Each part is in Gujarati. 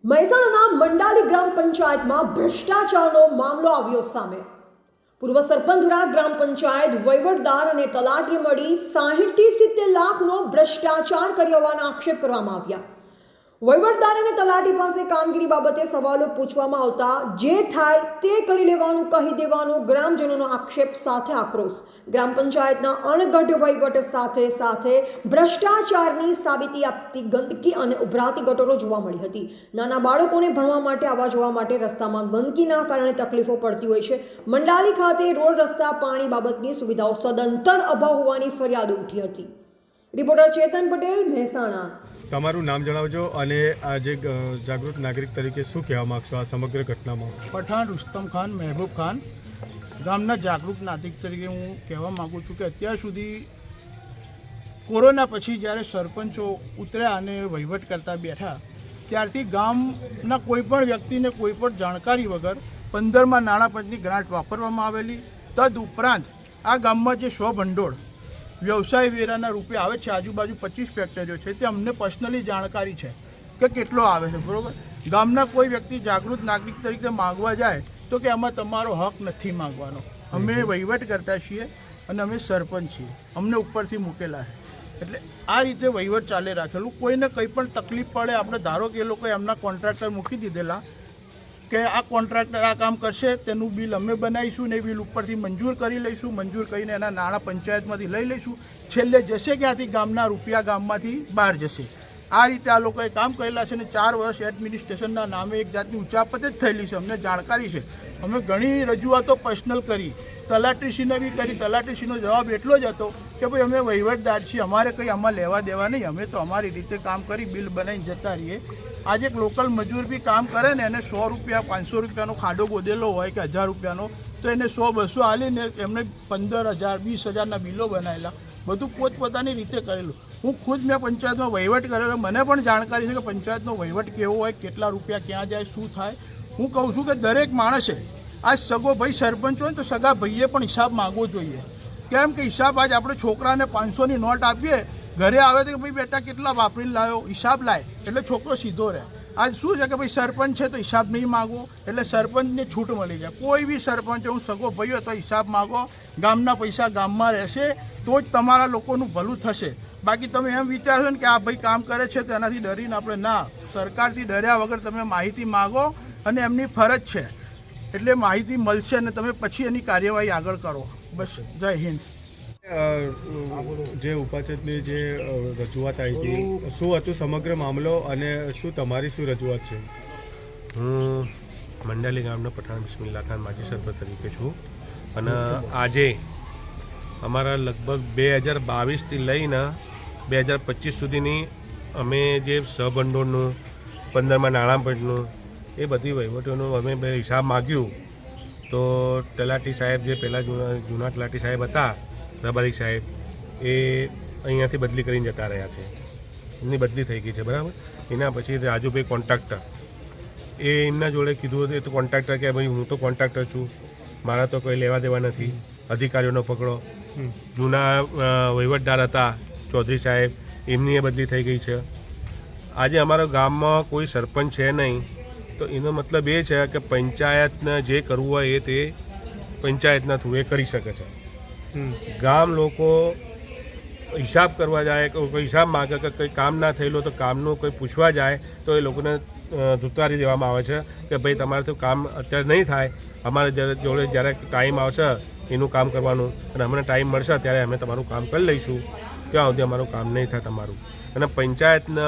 મહેસાણાના મંડાલી ગ્રામ પંચાયતમાં ભ્રષ્ટાચારનો મામલો આવ્યો સામે। પૂર્વ સરપંચ દ્વારા ગ્રામ પંચાયત વહીવટદાર અને તલાટીએ મળી 60 થી 70 લાખનો ભ્રષ્ટાચાર કર્યો હોવાના આક્ષેપ કરવામાં આવ્યા। વહીવટદાર અને તલાટી પાસે કામગીરી બાબતે સવાલો પૂછવામાં આવતા જે થાય તે કરી લેવાનું કહી દેવાનો ગ્રામજનોનો આક્ષેપ સાથે આક્રોશ। ગ્રામ પંચાયતના અણઘડ વહીવટ સાથે સાથે ભ્રષ્ટાચારની સાબિતી આપતી ગંદકી અને ઉભરાતી ગટરો જોવા મળી હતી। નાના બાળકોને ભણવા માટે આવવા જવા માટે રસ્તામાં ગંદકીના કારણે તકલીફો પડતી હોય છે। મંડાલી ખાતે રોડ રસ્તા પાણી બાબતની સુવિધાઓ સદંતર અભાવ હોવાની ફરિયાદો ઉઠી હતી। રિપોર્ટર ચેતન પટેલ, મહેસાણા। તમારું નામ જણાવજો અને આજે જાગૃત નાગરિક તરીકે શું કહેવા માગશો આ સમગ્ર ઘટનામાં? પઠાણ રુસ્તમ ખાન, મહેબૂબ ખાન, ગામના જાગૃત નાગરિક તરીકે હું કહેવા માગું છું કે અત્યાર સુધી કોરોના પછી જ્યારે સરપંચો ઉતર્યા અને વહીવટ કરતા બેઠા ત્યારથી ગામના કોઈપણ વ્યક્તિને કોઈપણ જાણકારી વગર 15માં નાણાં પંચની ગ્રાન્ટ વાપરવામાં આવેલી। તદ ઉપરાંત આ ગામમાં જે સ્વભંડોળ વ્યવસાય વેરાના રૂપે આવે છે, આજુબાજુ 25 ફેક્ટરીઓ છે, તે અમને પર્સનલી જાણકારી છે કે કેટલો આવે છે, બરાબર। ગામના કોઈ વ્યક્તિ જાગૃત નાગરિક તરીકે માગવા જાય તો કે આમાં તમારો હક નથી માગવાનો, અમે વહીવટ કરતા છીએ અને અમે સરપંચ છીએ, અમને ઉપરથી મૂકેલા છે। એટલે આ રીતે વહીવટ ચાલે રાખેલું। કોઈને કંઈ પણ તકલીફ પડે, આપણે ધારો કે એ લોકોએ એમના કોન્ટ્રાક્ટર મૂકી દીધેલા કે આ કોન્ટ્રાક્ટર આ કામ કરશે, તેનું બિલ અમે બનાવીશું ને એ બિલ ઉપરથી મંજૂર કરી લઈશું, મંજૂર કરીને એના નાણાં પંચાયતમાંથી લઈ લઈશું, છેલ્લે જશે ક્યાંથી? ગામના રૂપિયા ગામમાંથી બહાર જશે। આ રીતે આ લોકોએ કામ કરેલા છે ને 4 વર્ષ એડમિનિસ્ટ્રેશનના નામે એક જાતની ઉચાપત જ થયેલી છે, અમને જાણકારી છે। અમે ઘણી રજૂઆતો પર્સનલ કરી, તલાટીશ્રીને બી કરી। તલાટીશ્રીનો જવાબ એટલો જ હતો કે ભાઈ અમે વહીવટદાર છીએ, અમારે કંઈ આમાં લેવા દેવા નહીં, અમે તો અમારી રીતે કામ કરી બિલ બનાવીને જતા રહીએ। આજે એક લોકલ મજૂર બી કામ કરે ને એને 100 રૂપિયા 500 રૂપિયાનો ખાડો ગોદેલો હોય કે 1000 રૂપિયાનો, તો એને 100-200 આલીને એમને 15,000 20,000ના બિલો બનાવેલા, બધું પોતપોતાની રીતે કરેલું। હું ખુદ મેં પંચાયતમાં વહીવટ કરેલો, મને પણ જાણકારી છે કે પંચાયતનો વહીવટ કેવો હોય, કેટલા રૂપિયા ક્યાં જાય, શું થાય। હું કહું છું કે દરેક માણસે આ સગો ભાઈ સરપંચ હોય તો સગા ભાઈએ પણ હિસાબ માગવો જોઈએ। કેમ કે હિસાબ આજ આપણે છોકરાને 500ની નોટ આપીએ, ઘરે આવે તો કે ભાઈ બેટા કેટલા વાપરીને લાવ્યો, હિસાબ લાય એટલે છોકરો સીધો રહે। આજ શું છે કે ભાઈ સરપંચ છે તો હિસાબ નહીં માગવો, એટલે સરપંચને છૂટ મળી જાય। કોઈ બી સરપંચ હું સગો ભાઈ હોય તો હિસાબ માગો, ગામના પૈસા ગામમાં રહેશે તો જ તમારા લોકોનું ભલું થશે। બાકી તમે એમ વિચારશો ને કે આ ભાઈ કામ કરે છે તો એનાથી ડરીને આપણે ના, સરકારથી ડર્યા વગર તમે માહિતી માગો અને એમની ફરજ છે એટલે માહિતી મળશે અને તમે પછી એની કાર્યવાહી આગળ કરો। બસ, જય હિન્દ। જે ઉપાચકની જે રજૂઆત આવી હતી, શું હતું સમગ્ર મામલો અને શું તમારી શું રજૂઆત છે? હું મંડાલી ગામનો પઠાણ બિસ્મિલ્લા ખાન માજી સરપંચ તરીકે છું અને આજે અમારા લગભગ 2022થી લઈને 2025 સુધીની અમે જે સહભંડોળનું 15માં નાણાં પંચનું એ બધી વહીવટોનું અમે હિસાબ માગ્યું તો તલાટી સાહેબ જે પહેલાં જૂના તલાટી સાહેબ હતા, રબારી સાહેબ, એ અહીંયાથી બદલી કરીને જતા રહ્યા છે, એમની બદલી થઈ ગઈ છે, બરાબર। એના પછી રાજુભાઈ કોન્ટ્રાક્ટર, એ એમના જોડે કીધું હતું, એ તો કોન્ટ્રાક્ટર કે ભાઈ હું તો કોન્ટ્રાક્ટર છું, મારા તો કોઈ લેવા દેવા નથી, અધિકારીઓનો પકડો। જૂના વહીવટદાર હતા ચૌધરી સાહેબ, એમની એ બદલી થઈ ગઈ છે। આજે અમારા ગામમાં કોઈ સરપંચ છે નહીં, તો એનો મતલબ એ છે કે પંચાયતને જે કરવું હોય એ તે પંચાયતના થ્રુ એ કરી શકે છે। ગામ લોકો હિસાબ કરવા જાય, કોઈ હિસાબ માગે કે કંઈ કામ ના થયેલું તો કામનું કોઈ પૂછવા જાય તો એ લોકોને ધુતારી દેવામાં આવે છે કે ભાઈ તમારાથી કામ અત્યારે નહીં થાય, અમારે જોડે જ્યારે ટાઈમ આવશે એનું કામ કરવાનું અને અમને ટાઈમ મળશે ત્યારે અમે તમારું કામ કરી લઈશું, ત્યાં સુધી અમારું કામ નહીં થાય તમારું। અને પંચાયતને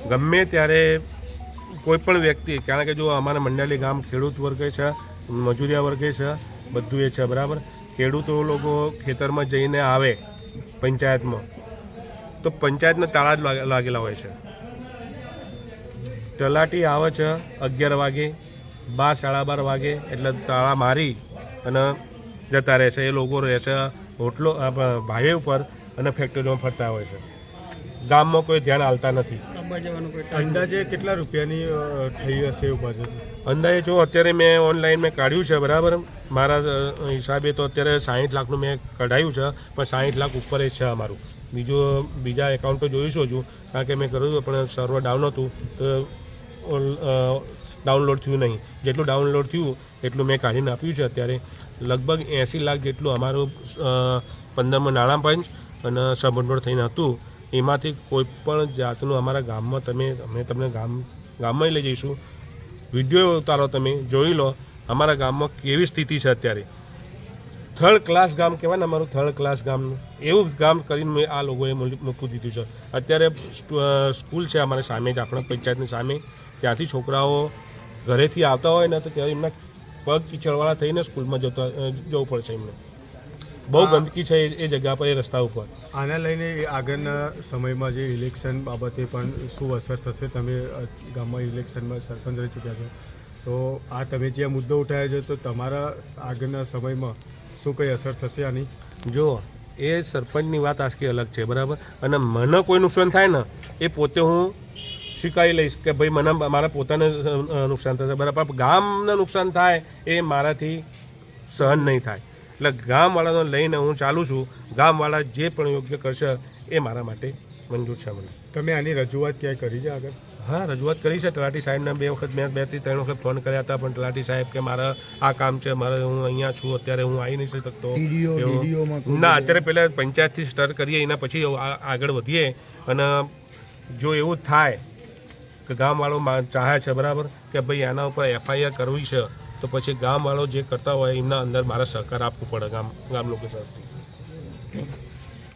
ગમે ત્યારે કોઈ પણ વ્યક્તિ, કારણ કે જો અમારા મંડાલી ગામ ખેડૂત વર્ગે છે, મજૂરિયા વર્ગે છે, બધું એ છે, બરાબર। ખેડૂતો લોકો ખેતરમાં જઈને આવે પંચાયતમાં તો પંચાયતના તાળા જ લાગેલા હોય છે। તલાટી આવે છે 11 વાગે, 12 સાડા 12 વાગે એટલે તાળા મારી અને જતા રહેશે। એ લોકો રહેશે હોટલો ભાઈ ઉપર અને ફેક્ટરીમાં ફરતા હોય છે, ગામમાં કોઈ ધ્યાન આપતા નથી। અંદાજે કેટલા રૂપિયાની થઈ હશે ઉપાચક? અંદાજે જો અત્યારે મેં ઓનલાઈન મેં કાઢ્યું છે, બરાબર, મારા હિસાબે તો અત્યારે 60 લાખનું મેં કઢાયું છે, પણ 60 લાખ ઉપર જ છે અમારું। બીજા એકાઉન્ટ તો જોઈશું છું, કારણ કે મેં કર્યું હતું પણ સર્વર ડાઉન હતું તો ડાઉનલોડ થયું નહીં. જેટલું ડાઉનલોડ થયું એટલું મેં કાઢીને આપ્યું છે. અત્યારે લગભગ 80 લાખ જેટલું અમારું 15માં નાણાં પંચ અને સબમંડળ થઈને હતું. એમાંથી કોઈ પણ જાતનું અમારા ગામમાં અમે તમને ગામમાં લઈ જઈશું. વિડીયો ઉતારો, તમે જોઈ લો અમારા ગામમાં કેવી સ્થિતિ છે અત્યારે. થર્ડ ક્લાસ ગામ કહેવાય ને અમારું, થર્ડ ક્લાસ ગામનું એવું ગામ કરીને મેં આ લોકોએ મૂકી દીધું છે. અત્યારે સ્કૂલ છે અમારી સામે જ, આપણા પંચાયતની સામે. ત્યાંથી છોકરાઓ ઘરેથી આવતા હોય ને તો ત્યારે એમના પગ કીચડવાળા થઈને સ્કૂલમાં જવું પડશે એમને. બહુ ગંદકી છે એ જગ્યા પર, એ રસ્તા ઉપર. આના લઈને આગળના સમયમાં જે ઇલેક્શન બાબતે પણ શું અસર થશે? તમે ગામમાં ઇલેક્શનમાં સરપંચ રહી ચૂક્યા છો, તો આ તમે જે મુદ્દો ઉઠાવ્યો છે તો તમારા આગળના સમયમાં શું કંઈ અસર થશે આની? જો એ સરપંચની વાત આખી અલગ છે, બરાબર. અને મને કોઈ નુકસાન થાય ને એ પોતે હું સ્વીકારી લઈશ કે ભાઈ મને મારા પોતાને નુકસાન થશે, બરાબર. ગામને નુકસાન થાય એ મારાથી સહન નહીં થાય. એટલે ગામવાળાને લઈને હું ચાલું છું. ગામવાળા જે પણ યોગ્ય કરશે એ મારા માટે મંજૂર છે. મને તમે આની રજૂઆત ક્યાંય કરી છે આગળ? હા, રજૂઆત કરી છે. તલાટી સાહેબને 2 વખત, મેં 2 થી 3 વખત ફોન કર્યા હતા, પણ તલાટી સાહેબ કે મારે આ કામ છે, મારે હું અહીંયા છું, અત્યારે હું આવી નહીં શકતો. ના, અત્યારે પહેલાં પંચાયતથી સ્ટાર્ટ કરીએ, એના પછી આગળ વધીએ. અને જો એવું થાય કે ગામવાળો ચાહે છે, બરાબર, કે ભાઈ આના ઉપર FIR કરવી છે, તો પછી ગામવાળો જે કરતા હોય એમના અંદર મારે સહકાર આપવું પડે ગામ લોકો તરફથી.